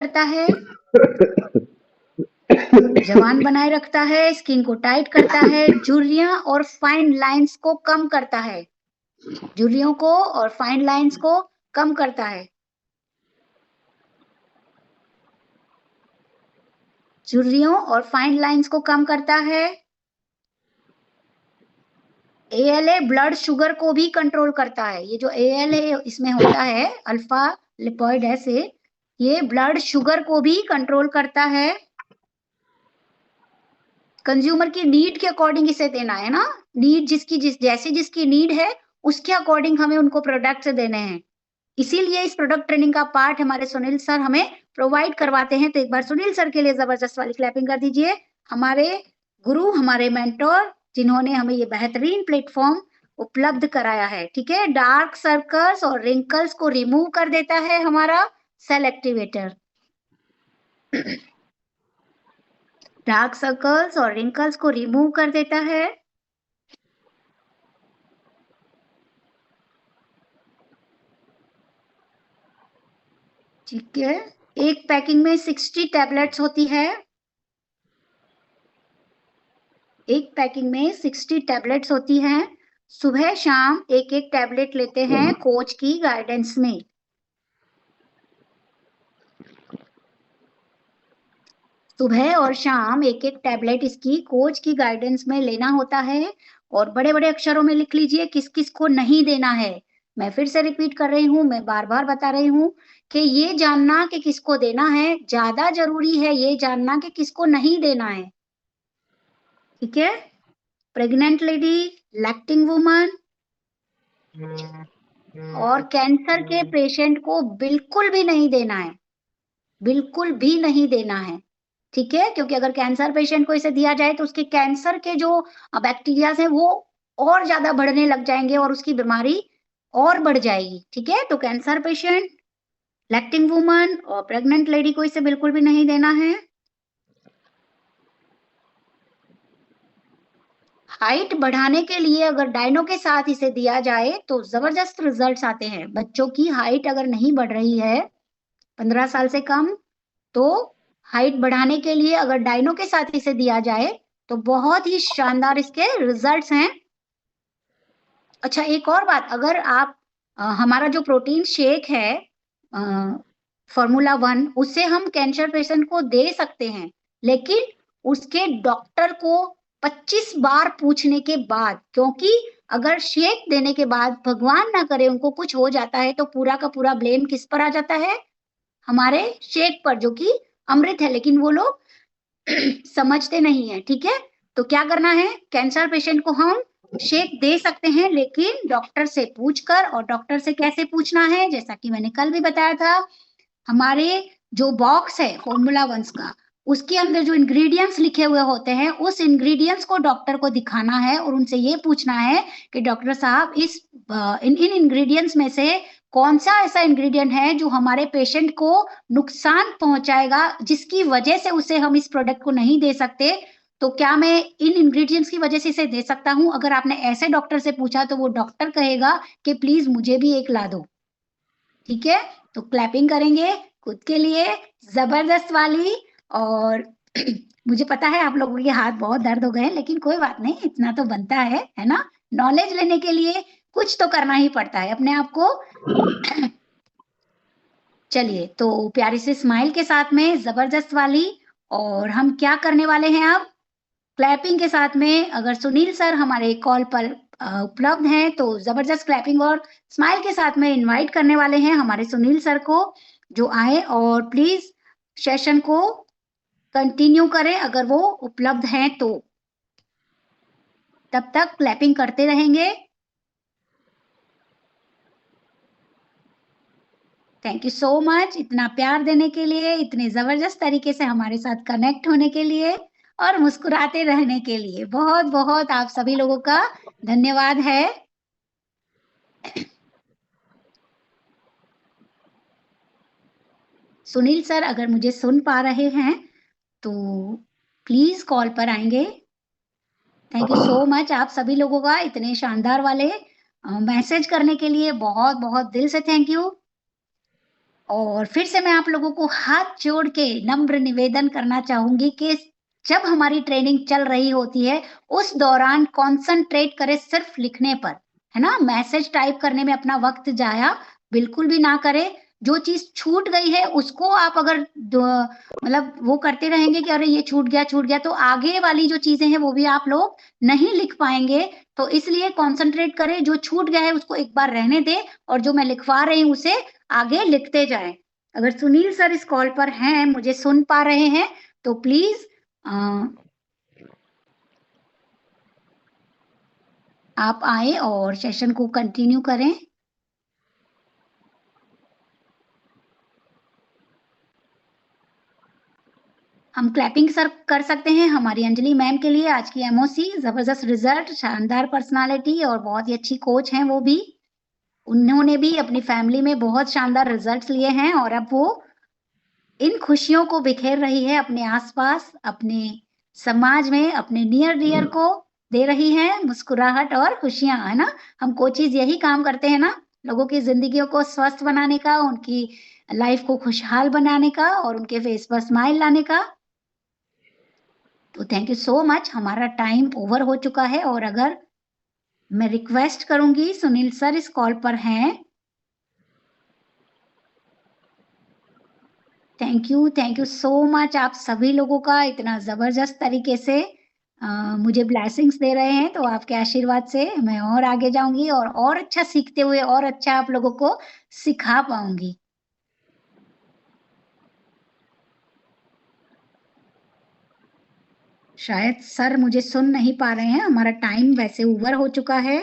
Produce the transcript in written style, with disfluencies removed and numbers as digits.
करता है, जवान बनाए रखता है, स्किन को टाइट करता है, झुर्रियां और फाइन लाइंस को कम करता है, झुर्रियों को और फाइन लाइंस को कम करता है, झुर्रियों और फाइन लाइंस को कम करता है। ALA ब्लड शुगर को भी कंट्रोल करता है। ये जो ALA इसमें होता है, अल्फा लिपोइड एसिड, ये ब्लड शुगर को भी कंट्रोल करता है। कंज्यूमर की नीड के अकॉर्डिंग इसे देना है ना, नीड जैसी जिसकी नीड है उसके अकॉर्डिंग हमें उनको प्रोडक्ट्स देने हैं। इसीलिए इस प्रोडक्ट ट्रेनिंग का पार्ट हमारे सुनील सर हमें प्रोवाइड करवाते हैं। तो एक बार सुनील सर के लिए जबरदस्त वाली क्लैपिंग कर दीजिए। हमारे गुरु, हमारे मेंटोर, जिन्होंने हमें ये बेहतरीन प्लेटफॉर्म उपलब्ध कराया है। ठीक है, डार्क सर्कल्स और रिंकल्स को रिमूव कर देता है हमारा सेल एक्टिवेटर। डार्क सर्कल्स और रिंकल्स को रिमूव कर देता है। ठीक है, एक पैकिंग में 60 टैबलेट्स होती है। एक पैकिंग में 60 टैबलेट्स होती हैं। सुबह शाम एक एक टैबलेट लेते हैं कोच की गाइडेंस में। सुबह और शाम एक एक टैबलेट इसकी कोच की गाइडेंस में लेना होता है। और बड़े बड़े अक्षरों में लिख लीजिए किस किस को नहीं देना है। मैं फिर से रिपीट कर रही हूँ, मैं बार बार बता रही हूँ कि ये जानना कि किसको देना है ज्यादा जरूरी है, ये जानना कि किसको नहीं देना है। ठीक है, प्रेग्नेंट लेडी, लैक्टिंग वुमन और कैंसर के पेशेंट को बिल्कुल भी नहीं देना है, बिल्कुल भी नहीं देना है। ठीक है, क्योंकि अगर कैंसर पेशेंट को इसे दिया जाए तो उसके कैंसर के जो बैक्टीरिया हैं वो और ज्यादा बढ़ने लग जाएंगे और उसकी बीमारी और बढ़ जाएगी। ठीक है, तो कैंसर पेशेंट, लैक्टिंग वुमन और प्रेग्नेंट लेडी को इसे बिल्कुल भी नहीं देना है। हाइट बढ़ाने के लिए अगर डायनो के साथ इसे दिया जाए तो जबरदस्त रिजल्ट्स आते हैं। बच्चों की हाइट अगर नहीं बढ़ रही है 15 साल से कम, तो हाइट बढ़ाने के लिए अगर डायनो के साथ इसे दिया जाए तो बहुत ही शानदार इसके रिजल्ट्स हैं। अच्छा, एक और बात, अगर आप हमारा जो प्रोटीन शेक है फॉर्मूला 1, उसे हम कैंसर पेशेंट को दे सकते हैं, लेकिन उसके डॉक्टर को 25 बार पूछने के बाद, क्योंकि अगर शेक देने के बाद भगवान ना करे उनको कुछ हो जाता है तो पूरा का पूरा ब्लेम किस पर आ जाता है, हमारे शेक पर, जो कि अमृत है, लेकिन वो लोग समझते नहीं है। ठीक है, तो क्या करना है, कैंसर पेशेंट को हम शेक दे सकते हैं लेकिन डॉक्टर से पूछकर। और डॉक्टर से कैसे पूछना है, जैसा कि मैंने कल भी बताया था, हमारे जो बॉक्स है फॉर्मूला 1 का, उसके अंदर जो इंग्रेडिएंट्स लिखे हुए होते हैं उस इंग्रेडिएंट्स को डॉक्टर को दिखाना है और उनसे ये पूछना है कि डॉक्टर साहब इस इन इंग्रेडिएंट्स में से कौन सा ऐसा इंग्रेडिएंट है जो हमारे पेशेंट को नुकसान पहुंचाएगा, जिसकी वजह से उसे हम इस प्रोडक्ट को नहीं दे सकते। तो क्या मैं इन इंग्रेडिएंट्स की वजह से इसे दे सकता हूं? अगर आपने ऐसे डॉक्टर से पूछा तो वो डॉक्टर कहेगा कि प्लीज मुझे भी एक ला दो। ठीक है, तो क्लैपिंग करेंगे खुद के लिए जबरदस्त वाली। और मुझे पता है आप लोगों के हाथ बहुत दर्द हो गए हैं, लेकिन कोई बात नहीं, इतना तो बनता है ना, नॉलेज लेने के लिए कुछ तो करना ही पड़ता है अपने आप को। चलिए, तो प्यारी से स्माइल के साथ में जबरदस्त वाली। और हम क्या करने वाले हैं अब, क्लैपिंग के साथ में, अगर सुनील सर हमारे कॉल पर उपलब्ध हैं तो जबरदस्त क्लैपिंग और स्माइल के साथ में इनवाइट करने वाले हैं हमारे सुनील सर को, जो आए और प्लीज सेशन को कंटिन्यू करें अगर वो उपलब्ध हैं तो। तब तक क्लैपिंग करते रहेंगे। थैंक यू सो मच इतना प्यार देने के लिए, इतने जबरदस्त तरीके से हमारे साथ कनेक्ट होने के लिए और मुस्कुराते रहने के लिए बहुत बहुत आप सभी लोगों का धन्यवाद है। सुनील सर अगर मुझे सुन पा रहे हैं तो प्लीज कॉल पर आएंगे। थैंक यू सो मच आप सभी लोगों का इतने शानदार वाले मैसेज करने के लिए, बहुत बहुत दिल से थैंक यू। और फिर से मैं आप लोगों को हाथ जोड़ के नम्र निवेदन करना चाहूंगी कि जब हमारी ट्रेनिंग चल रही होती है उस दौरान कॉन्सेंट्रेट करें सिर्फ लिखने पर, है ना। मैसेज टाइप करने में अपना वक्त जाया बिल्कुल भी ना करें। जो चीज छूट गई है उसको आप अगर मतलब वो करते रहेंगे कि अरे ये छूट गया तो आगे वाली जो चीजें हैं वो भी आप लोग नहीं लिख पाएंगे। तो इसलिए कॉन्सेंट्रेट करें, जो छूट गया है उसको एक बार रहने दें और जो मैं लिखवा रही हूँ उसे आगे लिखते जाएं। अगर सुनील सर इस कॉल पर हैं, मुझे सुन पा रहे हैं, तो प्लीज आप आए और सेशन को कंटिन्यू करें। हम क्लैपिंग सर कर सकते हैं हमारी अंजलि मैम के लिए। आज की एमओसी जबरदस्त रिजल्ट, शानदार पर्सनालिटी और बहुत ही अच्छी कोच हैं वो भी। उन्होंने भी अपनी फैमिली में बहुत शानदार रिजल्ट्स लिए हैं और अब वो इन खुशियों को बिखेर रही है अपने आसपास, अपने समाज में, अपने नियर डियर को दे रही है मुस्कुराहट और खुशियां, है ना। हम कोचिज यही काम करते हैं ना, लोगों की जिंदगियों को स्वस्थ बनाने का, उनकी लाइफ को खुशहाल बनाने का और उनके फेस पर स्माइल लाने का। तो थैंक यू सो मच। हमारा टाइम ओवर हो चुका है और अगर मैं रिक्वेस्ट करूंगी, सुनील सर इस कॉल पर हैं। थैंक यू सो मच आप सभी लोगों का इतना जबरदस्त तरीके से मुझे ब्लेसिंग्स दे रहे हैं। तो आपके आशीर्वाद से मैं और आगे जाऊंगी और अच्छा सीखते हुए और अच्छा आप लोगों को सिखा पाऊंगी। शायद सर मुझे सुन नहीं पा रहे हैं, हमारा टाइम वैसे ओवर हो चुका है।